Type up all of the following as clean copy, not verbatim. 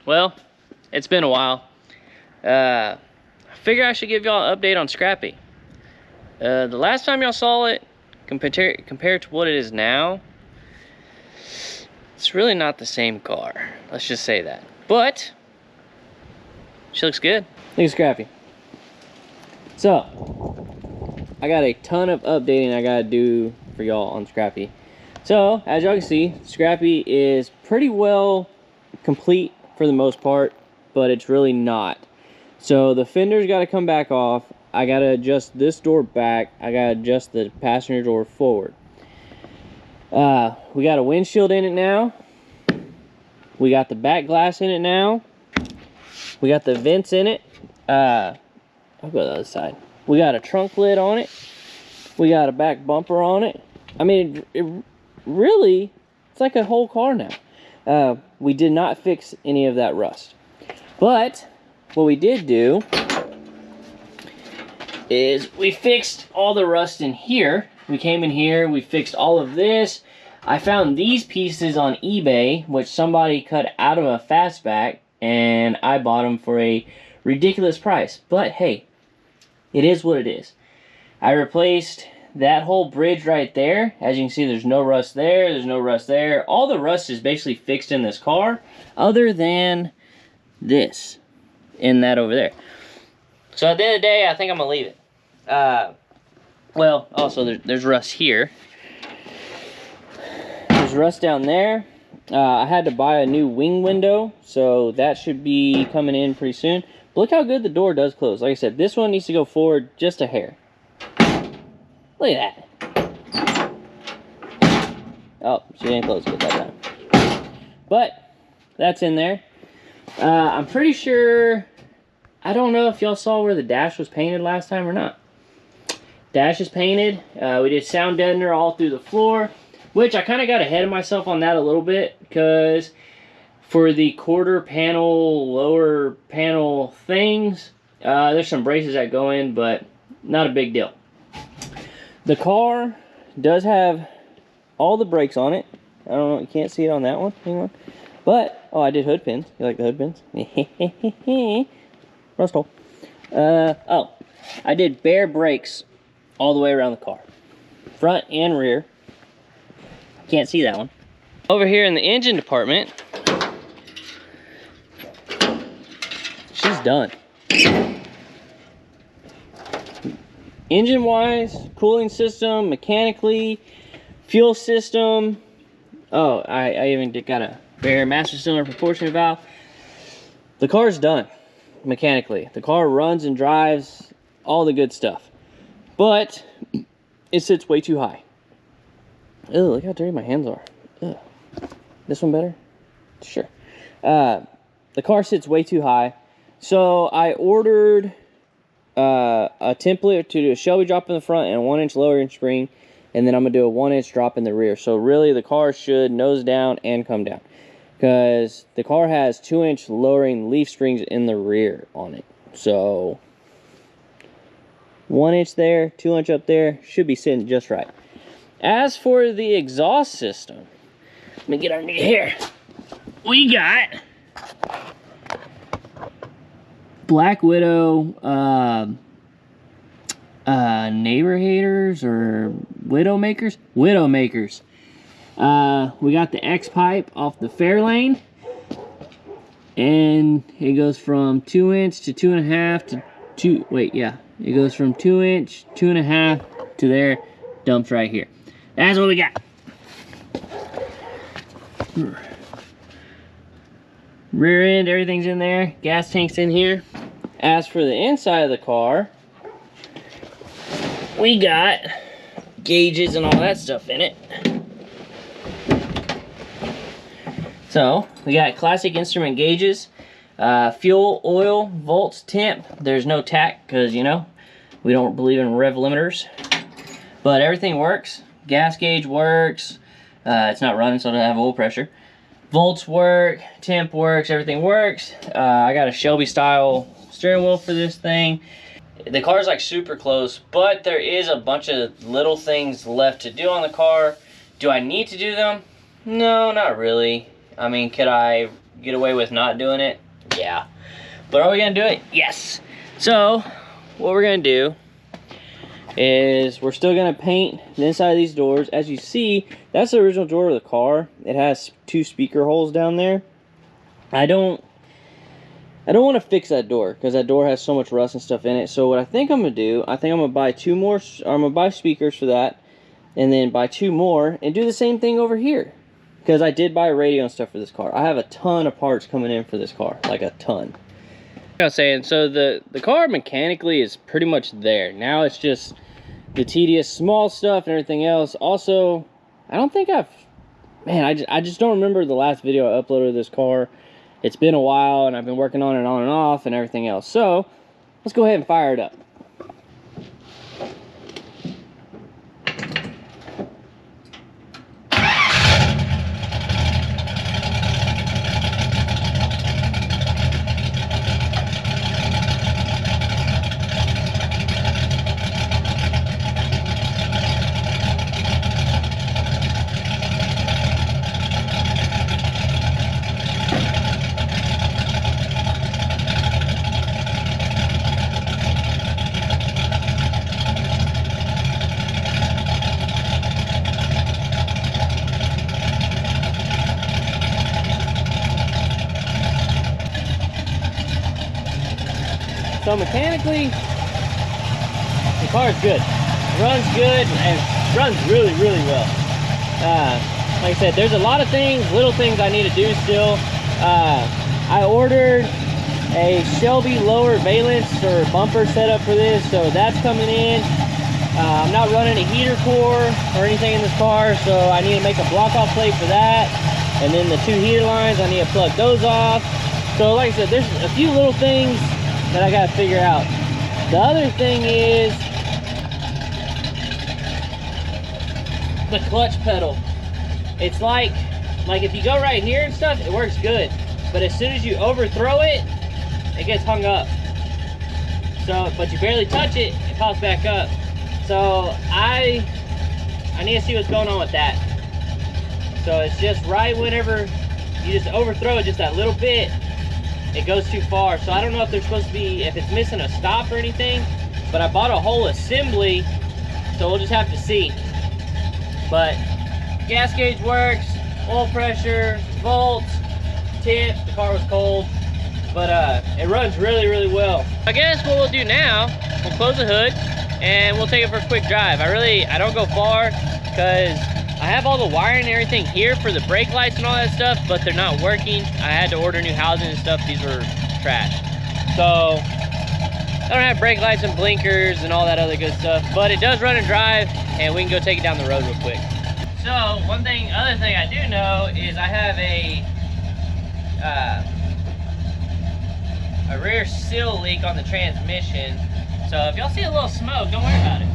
Well, it's been a while. I figure I should give y'all an update on Scrappy. The last time y'all saw it, compared to what it is now, it's really not the same car. Let's just say that. But she looks good. Look at Scrappy. So, I got a ton of updating I gotta do for y'all on Scrappy. So, as y'all can see, Scrappy is pretty well complete for the most part, but it's really not. So the fender's got to come back off. I got to adjust this door back. I got to adjust the passenger door forward. We got a windshield in it now. We got the back glass in it now. We got the vents in it. I'll go to the other side. We got a trunk lid on it. We got a back bumper on it. I mean, it really, it's like a whole car now. We did not fix any of that rust. But what we did do is we fixed all the rust in here. We came in here, we fixed all of this. I found these pieces on eBay, which somebody cut out of a Fastback, and I bought them for a ridiculous price. But hey, it is what it is. I replaced that whole bridge right there. As you can see, there's no rust there, there's no rust there. All the rust is basically fixed in this car, other than this and that over there. So at the end of the day, I think I'm gonna leave it. Well, also there's rust here. There's rust down there. I had to buy a new wing window, so that should be coming in pretty soon. But look how good the door does close. Like I said, this one needs to go forward just a hair. Look at that. Oh, she didn't close good that time. But that's in there. I'm pretty sure, I don't know if y'all saw where the dash was painted last time or not. Dash is painted. We did sound deadener all through the floor, which I kind of got ahead of myself on that a little bit, because for the quarter panel, lower panel things, there's some braces that go in, but not a big deal. The car does have all the brakes on it. I don't know, you can't see it on that one. Hang on. But, oh, I did hood pins. You like the hood pins? Rust hole. Oh, I did bare brakes all the way around the car. Front and rear. Can't see that one. Over here in the engine department, she's done. Engine-wise, cooling system, mechanically, fuel system. Oh, I even got a bare master cylinder proportionate valve. The car's done mechanically. The car runs and drives, all the good stuff. But it sits way too high. Ew, look how dirty my hands are. Ugh. This one better? Sure. The car sits way too high. So I ordered a template to do a Shelby drop in the front and a 1-inch lowering spring, and then I'm gonna do a 1-inch drop in the rear. So really the car should nose down and come down, because the car has 2-inch lowering leaf springs in the rear on it. So 1 inch there, 2 inch up there, should be sitting just right. As for the exhaust system, let me get underneath here. We got Black Widow neighbor haters or widow makers. We got the X pipe off the Fairlane, and it goes from 2 inch to 2.5 to 2. Wait, yeah, it goes from 2 inch, 2.5 to there. Dumps right here. That's what we got. Rear end, everything's in there. Gas tank's in here. As for the inside of the car, we got gauges and all that stuff in it. So, we got classic instrument gauges, fuel, oil, volts, temp. There's no tack because, you know, we don't believe in rev limiters. But everything works. Gas gauge works. It's not running, so I don't have oil pressure. Volts work, temp works, everything works. I got a Shelby style steering wheel for this thing. The car's like super close, but there is a bunch of little things left to do on the car. Do I need to do them? No, not really. I mean, could I get away with not doing it? Yeah. But are we gonna do it? Yes. So, what we're gonna do is we're still gonna paint the inside of these doors. As you see, that's the original door of the car. It has 2 speaker holes down there. I don't want to fix that door because that door has so much rust and stuff in it. So what I think I'm gonna do, I think I'm gonna buy 2 more, or I'm gonna buy speakers for that, and then buy 2 more and do the same thing over here. Because I did buy a radio and stuff for this car. I have a ton of parts coming in for this car, like a ton. I was saying, so the car mechanically is pretty much there. Now it's just the tedious small stuff and everything else. Also, I don't think man, I just don't remember the last video I uploaded of this car. It's been a while, and I've been working on it on and off and everything else. So, let's go ahead and fire it up. So mechanically, the car is good. It runs good and runs really, really well. Like I said, there's a lot of things, little things I need to do still. I ordered a Shelby lower valence or bumper setup for this, so that's coming in. I'm not running a heater core or anything in this car, so I need to make a block off plate for that. And then the 2 heater lines, I need to plug those off. So like I said, there's a few little things that I gotta figure out. The other thing is the clutch pedal. It's like if you go right here and stuff, it works good. But as soon as you overthrow it, it gets hung up. So, but you barely touch it, it pops back up. So I need to see what's going on with that. So it's just right whenever you just overthrow it just that little bit, it goes too far. So I don't know if there's supposed to be, if it's missing a stop or anything, but I bought a whole assembly, so we'll just have to see. But gas gauge works, oil pressure, volts, tip, the car was cold, but it runs really, really well. I guess what we'll do now, we'll close the hood and we'll take it for a quick drive. I don't go far because I have all the wiring and everything here for the brake lights and all that stuff, but they're not working. I had to order new housing and stuff. These were trash. So I don't have brake lights and blinkers and all that other good stuff, but it does run and drive, and we can go take it down the road real quick. So other thing I do know is I have a rear seal leak on the transmission. So if y'all see a little smoke, don't worry about it.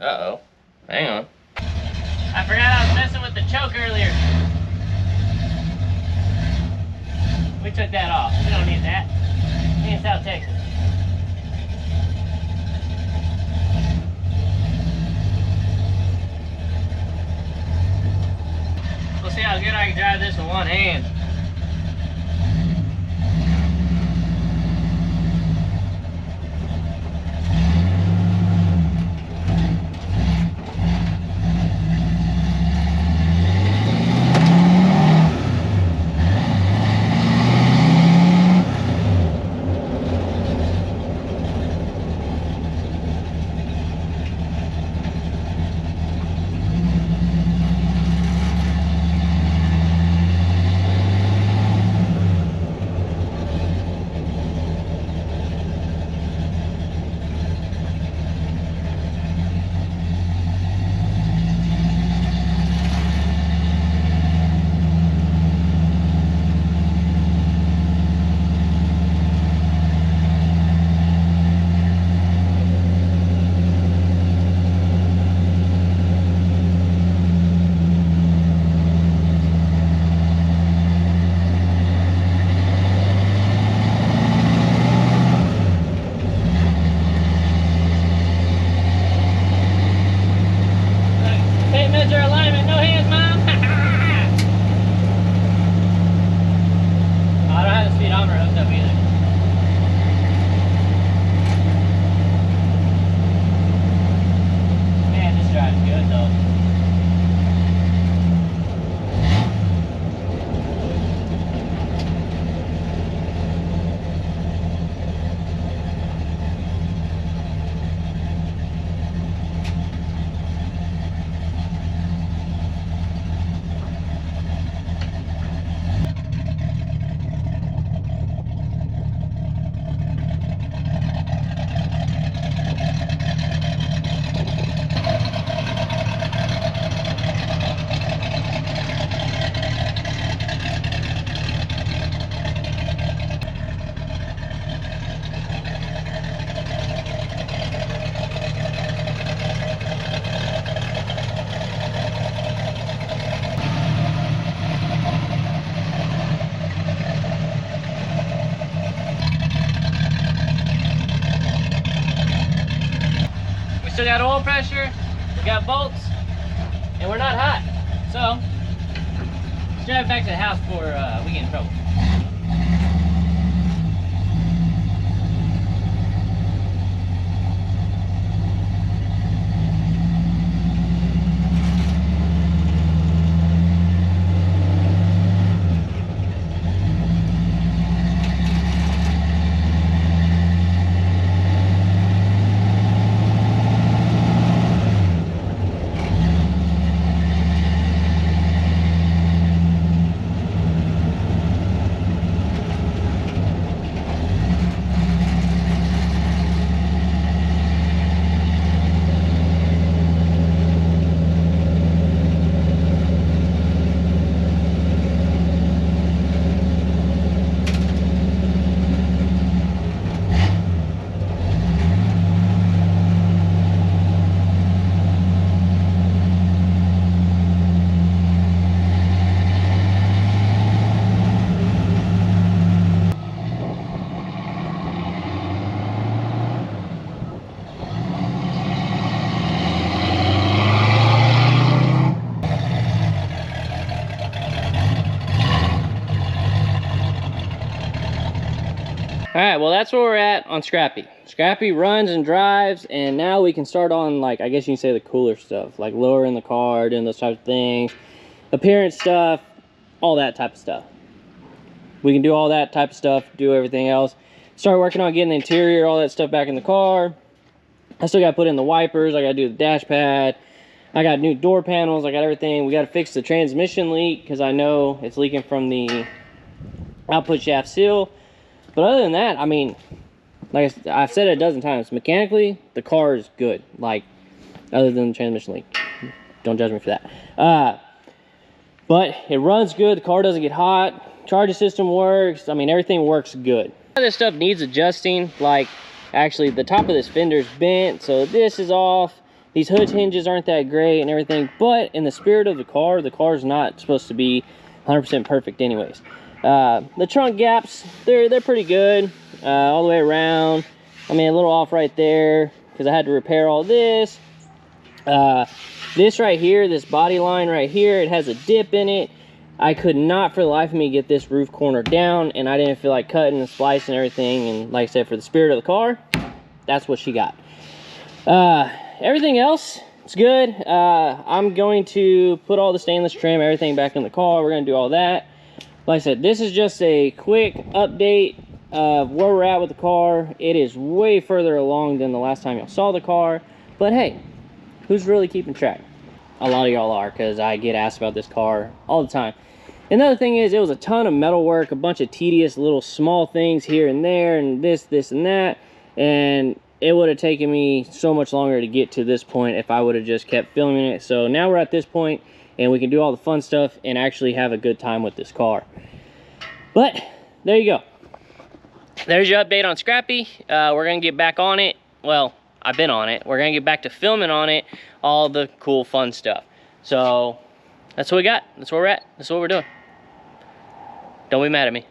Uh-oh. Hang on. I forgot I was messing with the choke earlier. We took that off. We don't need that. We in South Texas. We'll see how good I can drive this with one hand. still got oil pressure, we got bolts, and we're not hot. So, let's drive back to the house before we get in trouble. All right, well, that's where we're at on Scrappy. Scrappy runs and drives, and now we can start on, like, I guess you can say the cooler stuff, like lowering the car, doing those types of things, appearance stuff, all that type of stuff. We can do all that type of stuff, do everything else. Start working on getting the interior, all that stuff back in the car. I still got to put in the wipers. I got to do the dash pad. I got new door panels. I got everything. We got to fix the transmission leak because I know it's leaking from the output shaft seal. But other than that, I mean, like I've said it a dozen times, mechanically, the car is good. Like, other than the transmission leak. Don't judge me for that. But it runs good. The car doesn't get hot. Charging system works. I mean, everything works good. This stuff needs adjusting. Like, actually, the top of this fender is bent, so this is off. These hood hinges aren't that great and everything. But in the spirit of the car is not supposed to be 100% perfect anyways. The trunk gaps, they're pretty good all the way around. I mean, a little off right there because I had to repair all this. This right here, this body line right here, it has a dip in it. I could not for the life of me get this roof corner down, and I didn't feel like cutting and splicing and everything. And like I said, for the spirit of the car, that's what she got. Everything else, it's good. I'm going to put all the stainless trim, everything back in the car. We're going to do all that. Like I said, this is just a quick update of where we're at with the car. It is way further along than the last time y'all saw the car. But hey, who's really keeping track? A lot of y'all are, because I get asked about this car all the time. Another thing is, it was a ton of metal work, a bunch of tedious little small things here and there, and this, and that. And it would have taken me so much longer to get to this point if I would have just kept filming it. So now we're at this point, and we can do all the fun stuff and actually have a good time with this car. But there you go. There's your update on Scrappy. We're gonna get back on it. Well, I've been on it. We're gonna get back to filming on it, all the cool fun stuff. So that's what we got. That's where we're at. That's what we're doing. Don't be mad at me.